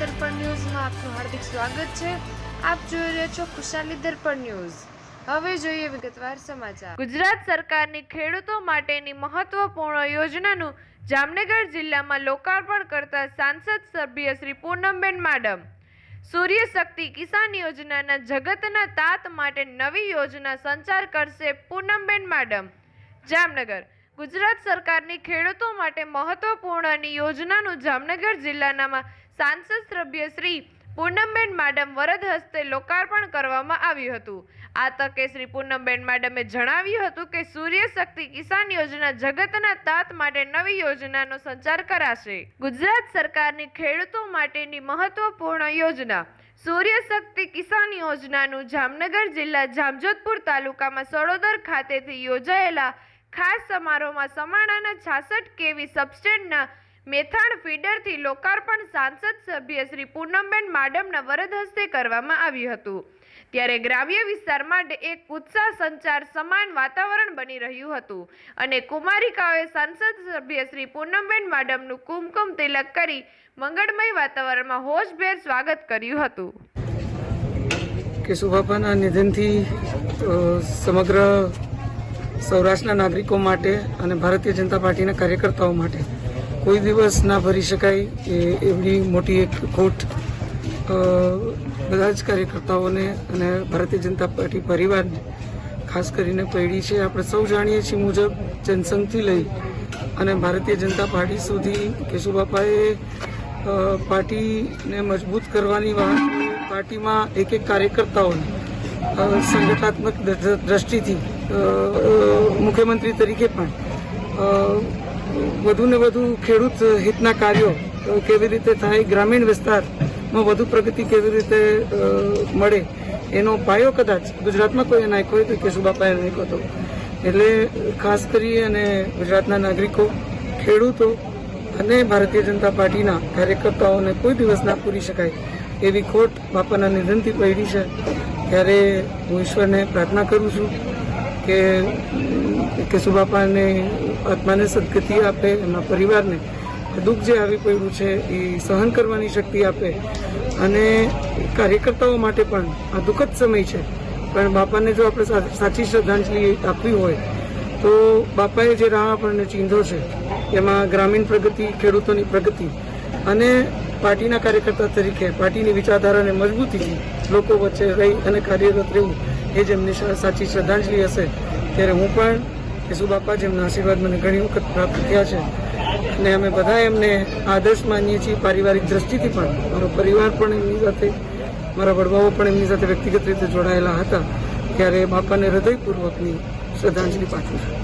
દર્પણ ન્યૂઝમાં આપનું હાર્દિક સ્વાગત છે। આપ જોઈ રહ્યા છો ખુશાલી દર્પણ ન્યૂઝ। હવે જોઈએ વિગતવાર સમાચાર। ગુજરાત સરકારની ખેડૂતો માટેની મહત્વપૂર્ણ યોજનાનું જામનગર જિલ્લામાં લોકાર્પણ કરતા સાંસદ સભ્ય શ્રી પૂનમબેન માડમ। સૂર્ય શક્તિ કિસાન યોજનાના જગતના તાત માટે નવી યોજના સંચાર કરશે પૂનમબેન માડમ। જામનગર ગુજરાત સરકારની ખેડૂતો માટે મહત્વપૂર્ણ યોજનાનું જામનગર જિલ્લાના સાંસદ સભ્ય શ્રી પૂનમબેન માડમ વરદ હસ્તે લોકાર્પણ કરવામાં આવ્યું હતું। આ તકે શ્રી પૂનમબેન માડમે જણાવ્યું હતું કે સૂર્ય શક્તિ કિસાન યોજના જગતના તાત માટે નવી યોજનાનો સંચાર કરાશે। ગુજરાત સરકારની ખેડૂતો માટેની મહત્વપૂર્ણ યોજના સૂર્ય શક્તિ કિસાન યોજનાનું જામનગર જિલ્લા જામજોધપુર તાલુકામાં સડોદર ખાતેથી યોજાયેલા ખાસ સમારોહમાં સમાણાના 66 કેવી સબસ્ટેશનના મેથાણ ફીડરથી લોકાર્પણ સાંસદ સભ્ય શ્રી પૂનમબેન માડમના વરદ હસ્તે કરવામાં આવ્યું હતું। ત્યારે ગ્રામ્ય વિસ્તાર માટે એક ઉત્સાહ સંચાર સમાન વાતાવરણ બની રહ્યું હતું અને કુમારિકાઓએ સાંસદ સભ્ય શ્રી પૂનમબેન માડમનું કુમકુમ તિલક કરી મંગળમય વાતાવરણમાં હોશભેર સ્વાગત કર્યું હતું। કેશુબાપાના નિધનથી સમગ્ર સૌરાષ્ટ્રના નાગરિકો માટે અને ભારતીય જનતા પાર્ટીના કાર્યકર્તાઓ માટે કોઈ દિવસ ના ભરી શકાય એવી મોટી એક ખોટ બધા જ કાર્યકર્તાઓને અને ભારતીય જનતા પાર્ટી પરિવારને ખાસ કરીને પડી છે। આપણે સૌ જાણીએ છીએ મુજબ જનસંઘથી લઈ અને ભારતીય જનતા પાર્ટી સુધી કેશુબાપાએ પાર્ટીને મજબૂત કરવાની વાત, પાર્ટીમાં એક એક કાર્યકર્તાઓને સંગઠનાત્મક દ્રષ્ટિથી મુખ્યમંત્રી તરીકે પણ વધુ ને વધુ ખેડૂત હિતના કાર્યો કેવી રીતે થાય, ગ્રામીણ વિસ્તારમાં વધુ પ્રગતિ કેવી રીતે મળે એનો પાયો કદાચ ગુજરાતમાં કોઈ નાખ્યો હોય તો કેશુબાપાએ નાખ્યો હતો। એટલે ખાસ કરી અને ગુજરાતના નાગરિકો, ખેડૂતો અને ભારતીય જનતા પાર્ટીના કાર્યકર્તાઓને કોઈ દિવસ ના પૂરી શકાય એવી ખોટ બાપાના નિધનથી પડી છે। ત્યારે હું ઈશ્વરને પ્રાર્થના કરું છું કે કેશુબાપાને આત્માને સદગતિ આપે, એમના પરિવારને દુઃખ જે આવી પડ્યું છે એ સહન કરવાની શક્તિ આપે અને કાર્યકર્તાઓ માટે પણ આ દુઃખદ સમય છે, પણ બાપાને જો આપણે સાચી શ્રદ્ધાંજલિ આપવી હોય તો બાપાએ જે રાહ આપણને ચીંધો છે એમાં ગ્રામીણ પ્રગતિ, ખેડૂતોની પ્રગતિ અને પાર્ટીના કાર્યકર્તા તરીકે પાર્ટીની વિચારધારાને મજબૂતીથી લોકો વચ્ચે રહી અને કાર્યરત રહેવું એ જ એમની સાચી શ્રદ્ધાંજલિ હશે। ત્યારે હું પણ કેશુબાપા જેમના આશીર્વાદ મને ઘણી વખત પ્રાપ્ત થયા છે અને અમે બધા એમને આદર્શ માનીએ છીએ। પારિવારિક દ્રષ્ટિથી પણ મારો પરિવાર પણ એમની સાથે, મારા વડવાઓ પણ એમની સાથે વ્યક્તિગત રીતે જોડાયેલા હતા। ત્યારે બાપાને હૃદયપૂર્વકની શ્રદ્ધાંજલિ પાઠવું છું।